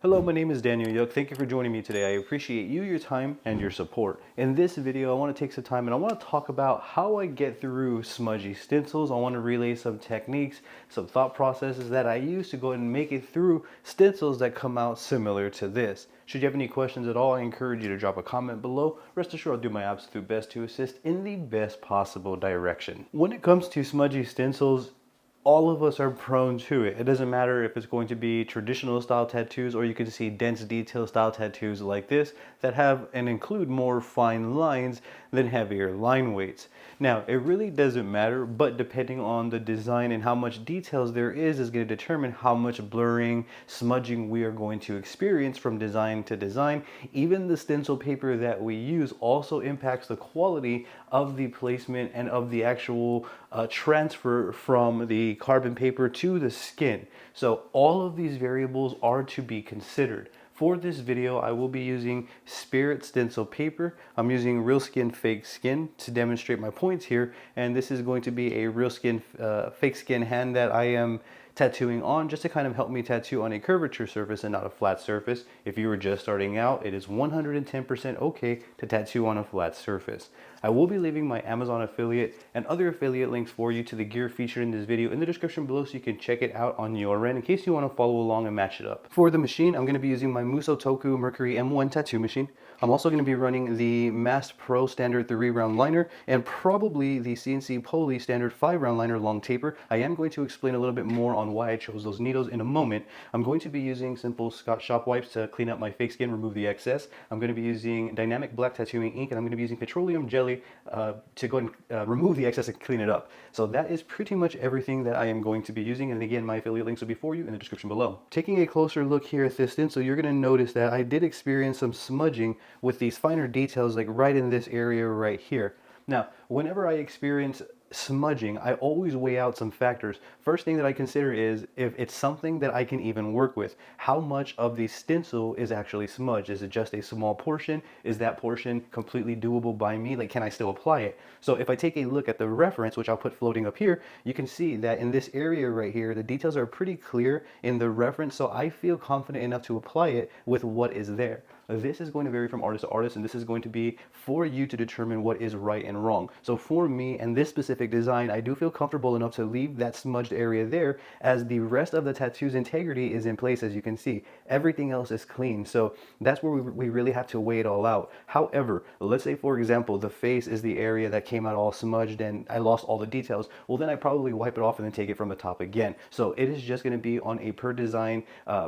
Hello, my name is Daniel Yuck. Thank you for joining me today. I appreciate you, your time, and your support. In this video, I want to take some time and I want to talk about how I get through smudgy stencils. I want to relay some techniques, some thought processes that I use to go ahead and make it through stencils that come out similar to this. Should you have any questions at all, I encourage you to drop a comment below. Rest assured, I'll do my absolute best to assist in the best possible direction. When it comes to smudgy stencils, all of us are prone to it. It doesn't matter if it's going to be traditional style tattoos or you can see dense detail style tattoos like this that have and include more fine lines than heavier line weights. Now, it really doesn't matter, but depending on the design and how much details there is going to determine how much blurring, smudging we are going to experience from design to design. Even the stencil paper that we use also impacts the quality of the placement and of the actual transfer from the carbon paper to the skin. So all of these variables are to be considered. For this video, I will be using Spirit stencil paper. I'm using real skin, fake skin to demonstrate my points here. And this is going to be a real skin, fake skin hand that I am tattooing on just to kind of help me tattoo on a curvature surface and not a flat surface. If you were just starting out, it is 110% okay to tattoo on a flat surface. I will be leaving my Amazon affiliate and other affiliate links for you to the gear featured in this video in the description below so you can check it out on your end in case you want to follow along and match it up. For the machine, I'm going to be using my MusoToku Mercury M1 tattoo machine. I'm also going to be running the Mass Pro standard 3-round liner and probably the CNC Poly standard 5-round liner long taper. I am going to explain a little bit more on why I chose those needles in a moment. I'm going to be using simple Scotch shop wipes to clean up my fake skin, remove the excess. I'm going to be using dynamic black tattooing ink, and I'm going to be using petroleum jelly to go and remove the excess and clean it up. So that is pretty much everything that I am going to be using, and again, my affiliate links will be for you in the description below. Taking a closer look here at this stencil, you're going to notice that I did experience some smudging with these finer details like right in this area right here. Now, whenever I experience smudging, I always weigh out some factors. First thing that I consider is if it's something that I can even work with. How much of the stencil is actually smudged? Is it just a small portion? Is that portion completely doable by me? Like, can I still apply it? So if I take a look at the reference, which I'll put floating up here, you can see that in this area right here, the details are pretty clear in the reference, so I feel confident enough to apply it with what is there. This is going to vary from artist to artist, and this is going to be for you to determine what is right and wrong. So for me and this specific design, I do feel comfortable enough to leave that smudged area there, as the rest of the tattoo's integrity is in place. As you can see, everything else is clean. So that's where we really have to weigh it all out. However, let's say for example, the face is the area that came out all smudged and I lost all the details. Well, then I probably wipe it off and then take it from the top again. So it is just going to be on a per design,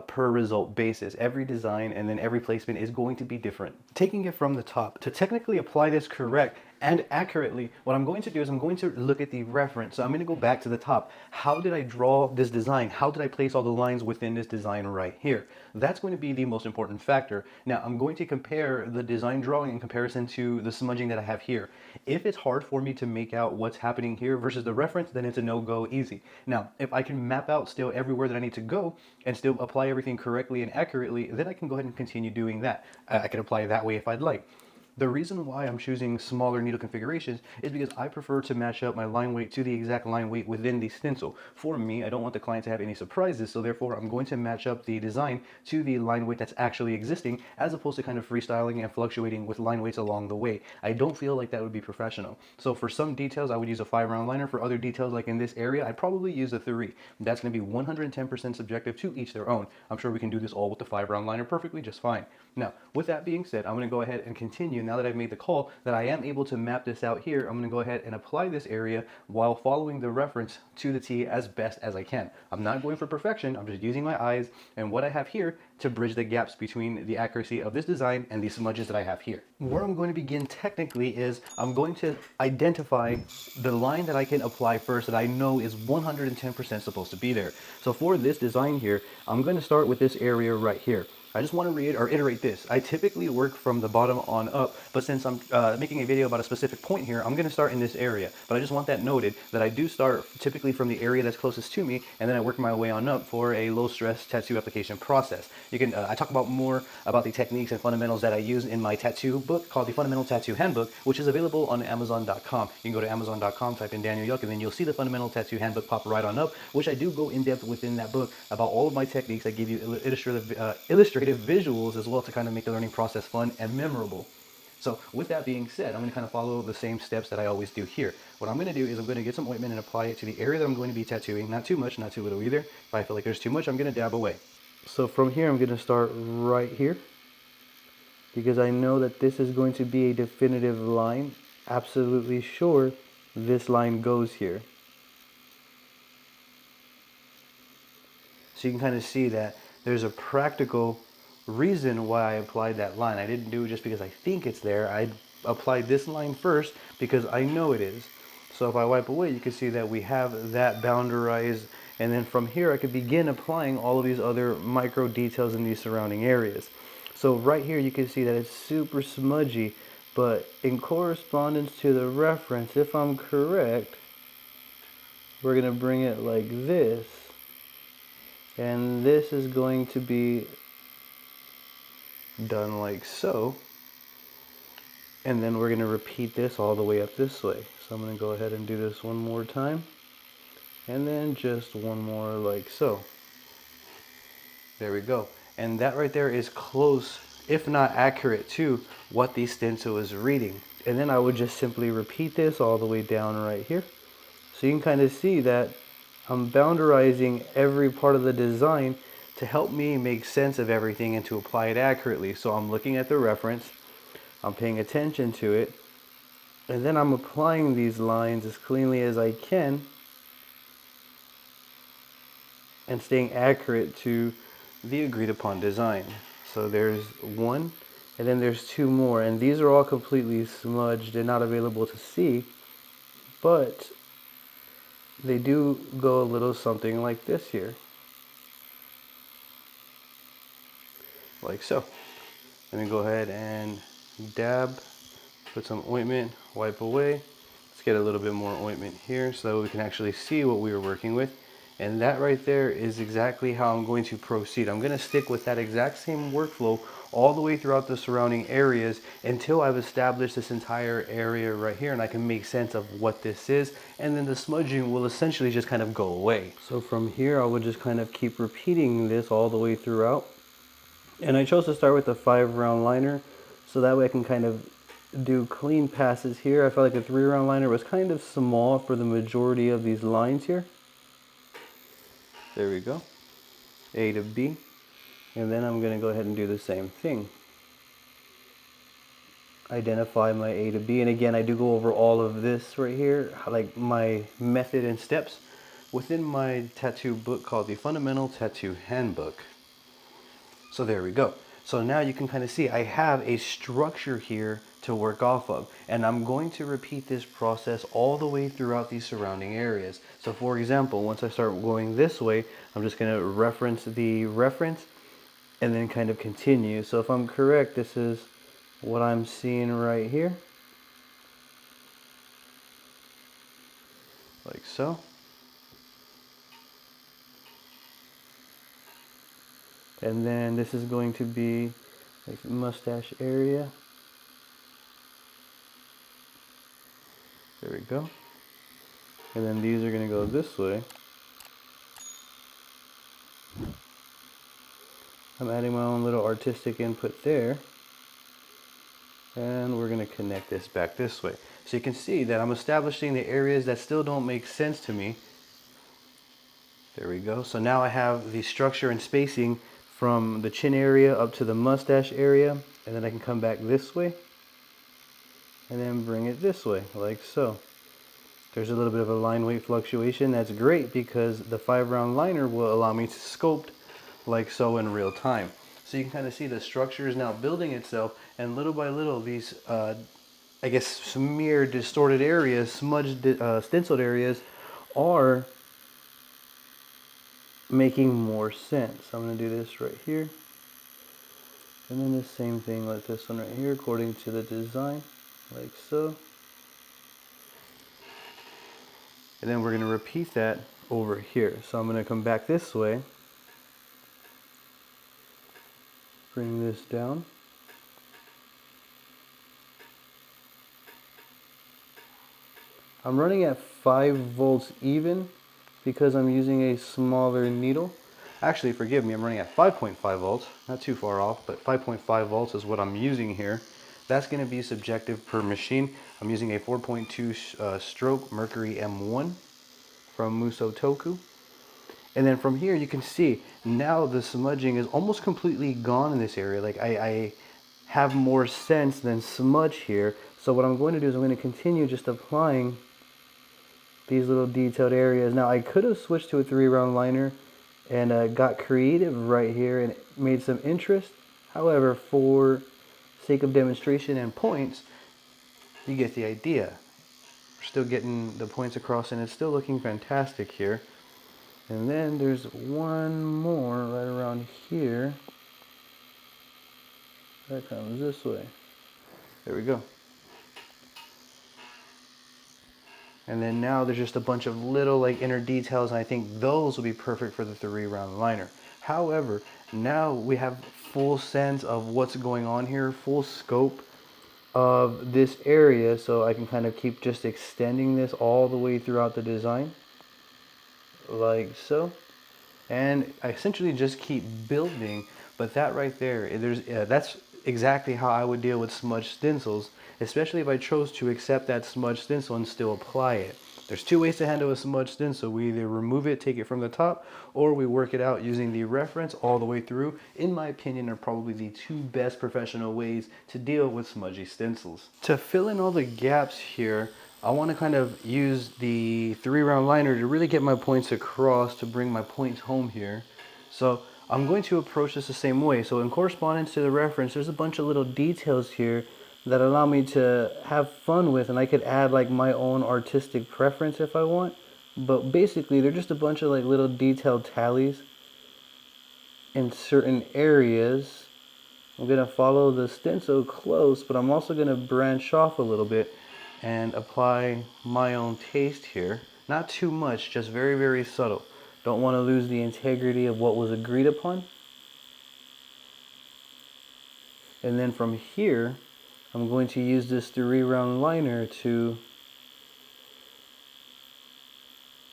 per result basis. Every design and then every placement is going to be different. Taking it from the top, to technically apply this correct and accurately, what I'm going to do is I'm going to look at the reference. So I'm going to go back to the top. How did I draw this design? How did I place all the lines within this design right here? That's going to be the most important factor. Now I'm going to compare the design drawing in comparison to the smudging that I have here. If it's hard for me to make out what's happening here versus the reference, then it's a no-go easy. Now, if I can map out still everywhere that I need to go and still apply everything correctly and accurately, then I can go ahead and continue doing that. I can apply it that way if I'd like. The reason why I'm choosing smaller needle configurations is because I prefer to match up my line weight to the exact line weight within the stencil. For me, I don't want the client to have any surprises, so therefore I'm going to match up the design to the line weight that's actually existing, as opposed to kind of freestyling and fluctuating with line weights along the way. I don't feel like that would be professional. So for some details, I would use a 5-round liner. For other details, like in this area, I'd probably use a 3. That's going to be 110% subjective, to each their own. I'm sure we can do this all with the 5-round liner perfectly just fine. Now, with that being said, I'm going to go ahead and continue. Now that I've made the call that I am able to map this out here, I'm going to go ahead and apply this area while following the reference to the T as best as I can. I'm not going for perfection. I'm just using my eyes and what I have here to bridge the gaps between the accuracy of this design and the smudges that I have here. Where I'm going to begin technically is I'm going to identify the line that I can apply first that I know is 110% supposed to be there. So for this design here, I'm going to start with this area right here. I just want to reiterate this. I typically work from the bottom on up, but since I'm making a video about a specific point here, I'm going to start in this area. But I just want that noted that I do start typically from the area that's closest to me, and then I work my way on up for a low-stress tattoo application process. You can I talk about more about the techniques and fundamentals that I use in my tattoo book called the Fundamental Tattoo Handbook, which is available on Amazon.com. You can go to Amazon.com, type in Daniel Yuck, and then you'll see the Fundamental Tattoo Handbook pop right on up, which I do go in depth within that book about all of my techniques. I give you illustrative negative visuals as well to kind of make the learning process fun and memorable. So with that being said, I'm going to kind of follow the same steps that I always do here. What I'm going to do is I'm going to get some ointment and apply it to the area that I'm going to be tattooing. Not too much, not too little either. If I feel like there's too much, I'm going to dab away. So from here, I'm going to start right here, because I know that this is going to be a definitive line. Absolutely sure this line goes here. So you can kind of see that there's a practical reason why I applied that line. I didn't do it just because I think it's there. I applied this line first because I know it is. So if I wipe away, you can see that we have that boundarized, and then from here I could begin applying all of these other micro details in these surrounding areas. So right here you can see that it's super smudgy, but in correspondence to the reference, if I'm correct, we're going to bring it like this. And this is going to be done like so. And then we're going to repeat this all the way up this way. So I'm going to go ahead and do this one more time. And then just one more like so. There we go. And that right there is close, if not accurate, to what the stencil is reading. And then I would just simply repeat this all the way down right here. So you can kind of see that I'm boundarizing every part of the design to help me make sense of everything and to apply it accurately. So I'm looking at the reference, I'm paying attention to it, and then I'm applying these lines as cleanly as I can and staying accurate to the agreed upon design. So there's one, and then there's two more, and these are all completely smudged and not available to see, but they do go a little something like this here. Like so. Let me go ahead and dab, put some ointment, wipe away. Let's get a little bit more ointment here so that we can actually see what we were working with. And that right there is exactly how I'm going to proceed. I'm going to stick with that exact same workflow all the way throughout the surrounding areas until I've established this entire area right here and I can make sense of what this is, and then the smudging will essentially just kind of go away. So from here I would just kind of keep repeating this all the way throughout. And I chose to start with a 5-round liner so that way I can kind of do clean passes here. I felt like a 3-round liner was kind of small for the majority of these lines here. There we go. A to B. And then I'm going to go ahead and do the same thing. Identify my A to B. And again, I do go over all of this right here, like my method and steps, within my tattoo book called the Fundamental Tattoo Handbook. So there we go. So now you can kind of see I have a structure here to work off of, and I'm going to repeat this process all the way throughout these surrounding areas. So for example, once I start going this way, I'm just going to reference the reference and then kind of continue. So if I'm correct, this is what I'm seeing right here. Like so. And then this is going to be like the mustache area. There we go. And then these are going to go this way. I'm adding my own little artistic input there. And we're going to connect this back this way. So you can see that I'm establishing the areas that still don't make sense to me. There we go. So now I have the structure and spacing from the chin area up to the mustache area. And then I can come back this way. And then bring it this way, like so. There's a little bit of a line weight fluctuation. That's great because the 5-round liner will allow me to sculpt like so in real time. So you can kind of see the structure is now building itself, and little by little these, I guess, smeared, distorted areas, smudged, stenciled areas are making more sense. I'm going to do this right here. And then the same thing like this one right here according to the design, like so. And then we're going to repeat that over here. So I'm going to come back this way, bring this down. I'm running at 5 volts even because I'm using a smaller needle. Actually, forgive me, I'm running at 5.5 volts, not too far off, but 5.5 volts is what I'm using here. That's going to be subjective per machine. I'm using a 4.2 stroke Mercury M1 from MusoToku. And then from here you can see now the smudging is almost completely gone in this area. Like I have more sense than smudge here. So what I'm going to do is I'm going to continue just applying these little detailed areas. Now I could have switched to a 3-round liner and got creative right here and made some interest. However, for sake of demonstration and points, you get the idea. We're still getting the points across and it's still looking fantastic here. And then there's one more right around here that comes this way. There we go. And then now there's just a bunch of little like inner details, and I think those will be perfect for the 3-round liner. However, now we have full sense of what's going on here, full scope of this area, so I can kind of keep just extending this all the way throughout the design, like so. And I essentially just keep building, but that right there, that's exactly how I would deal with smudge stencils, especially if I chose to accept that smudge stencil and still apply it. There's two ways to handle a smudge stencil. We either remove it, take it from the top, or we work it out using the reference all the way through. In my opinion, are probably the two best professional ways to deal with smudgy stencils. To fill in all the gaps here, I want to kind of use the 3-round liner to really get my points across, to bring my points home here. So I'm going to approach this the same way. So in correspondence to the reference, there's a bunch of little details here that allow me to have fun with, and I could add like my own artistic preference if I want. But basically they're just a bunch of like little detailed tallies in certain areas. I'm going to follow the stencil close, but I'm also going to branch off a little bit and apply my own taste here. Not too much, just very, very subtle. Don't want to lose the integrity of what was agreed upon. And then from here, I'm going to use this 3-round liner to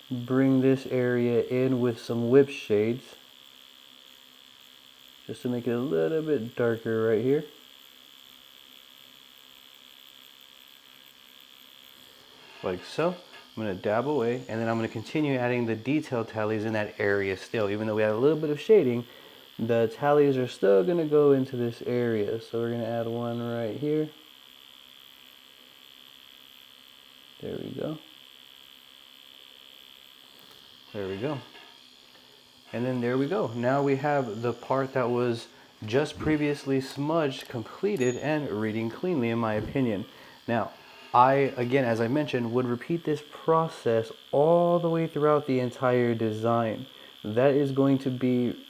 bring this area in with some whip shades, just to make it a little bit darker right here. Like so. I'm going to dab away, and then I'm going to continue adding the detail tallies in that area still. Even though we have a little bit of shading, the tallies are still going to go into this area. So we're going to add one right here. There we go. There we go. And then there we go. Now we have the part that was just previously smudged completed and reading cleanly, in my opinion. Now, I, again, as I mentioned, would repeat this process all the way throughout the entire design. That is going to be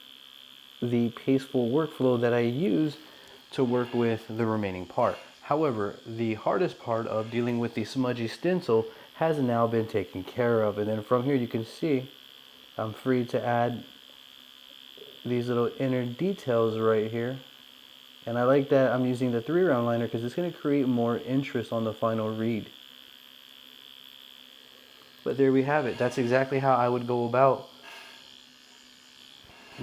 the paceful workflow that I use to work with the remaining part. However, the hardest part of dealing with the smudgy stencil has now been taken care of. And then from here you can see I'm free to add these little inner details right here. And I like that I'm using the 3-round liner because it's going to create more interest on the final read. But there we have it. That's exactly how I would go about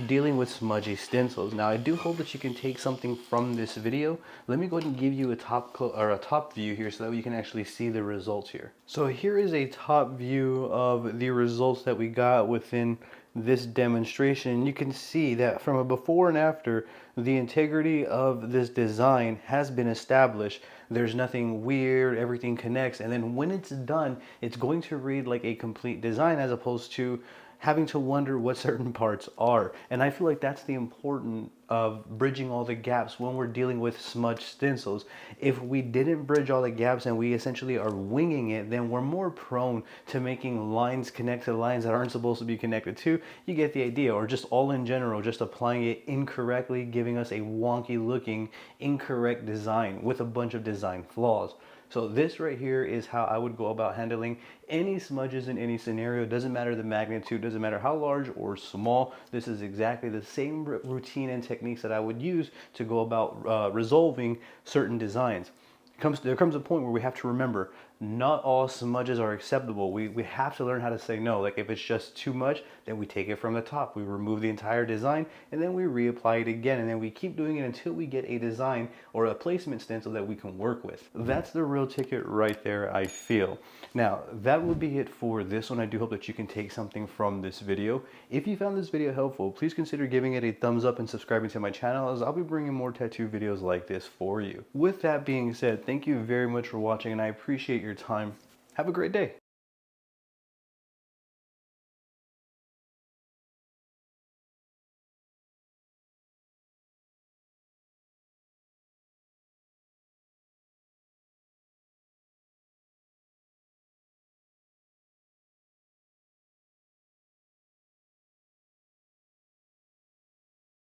dealing with smudgy stencils. Now I do hope that you can take something from this video. Let me go ahead and give you a top view here so that you can actually see the results here. So here is a top view of the results that we got within this demonstration. You can see that from a before and after, the integrity of this design has been established. There's nothing weird, everything connects, and then when it's done, it's going to read like a complete design as opposed to having to wonder what certain parts are. And I feel like that's the important of bridging all the gaps when we're dealing with smudge stencils. If we didn't bridge all the gaps and we essentially are winging it, then we're more prone to making lines connect to lines that aren't supposed to be connected to. You get the idea. Or just all in general, just applying it incorrectly, giving us a wonky looking, incorrect design with a bunch of design flaws. So this right here is how I would go about handling any smudges in any scenario. Doesn't matter the magnitude, doesn't matter how large or small. This is exactly the same routine and techniques that I would use to go about resolving certain designs. There comes a point where we have to remember not all smudges are acceptable. We have to learn how to say no. Like if it's just too much, then we take it from the top. We remove the entire design and then we reapply it again. And then we keep doing it until we get a design or a placement stencil that we can work with. That's the real ticket right there, I feel. Now, that will be it for this one. I do hope that you can take something from this video. If you found this video helpful, please consider giving it a thumbs up and subscribing to my channel, as I'll be bringing more tattoo videos like this for you. With that being said, thank you very much for watching and I appreciate your time. Have a great day.